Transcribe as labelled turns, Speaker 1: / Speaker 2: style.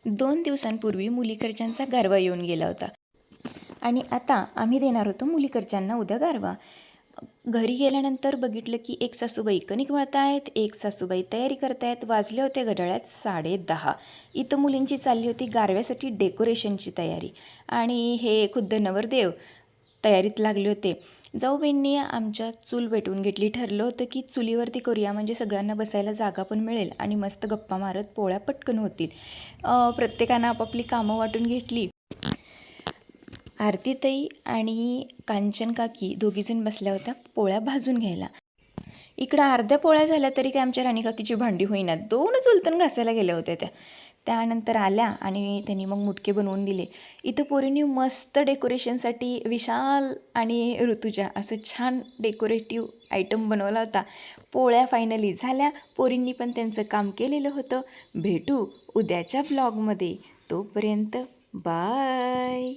Speaker 1: 2 दिवसांपूर्वी मुलीकडच्यांचा गारवा येऊन गेला होता आणि आता आम्ही देणार होतो मुलीकडच्यांना उद्या गारवा. घरी गेल्यानंतर बघितलं की एक सासूबाई कणिक मळतायत, एक सासूबाई तयारी करतायत. वाजले होते घड्याळात 10:30. इथं मुलींची चालली होती गारव्यासाठी डेकोरेशनची तयारी आणि हे खुद्द नवरदेव तयारीत लागले होते. जाऊबाईंनी आमच्या चूल पेटवून घेतली. ठरलं होतं की चुलीवरती करूया म्हणजे सगळ्यांना बसायला जागा पण मिळेल आणि मस्त गप्पा मारत पोळ्या पटकन होतील. प्रत्येकानं आपापली कामं वाटून घेतली. आरतीताई आणि कांचन काकी दोघीजण बसल्या होत्या पोळ्या भाजून घ्यायला. इकडं अर्ध्या पोळ्या झाल्या तरी काय आमच्या राणीकाकीची भांडी होईनात. 2च उलटून घासायला गेल्या होत्या त्या. त्यानंतर आल्या आणि त्यांनी मग मुटके बनवून दिले. इथं पोरींनी मस्त डेकोरेशनसाठी विशाल आणि ऋतुजा असं छान डेकोरेटिव्ह आयटम बनवला होता. पोळ्या फायनली झाल्या. पोरींनी पण त्यांचं काम केलेलं होतं. भेटू उद्याच्या ब्लॉगमध्ये. तोपर्यंत बाय.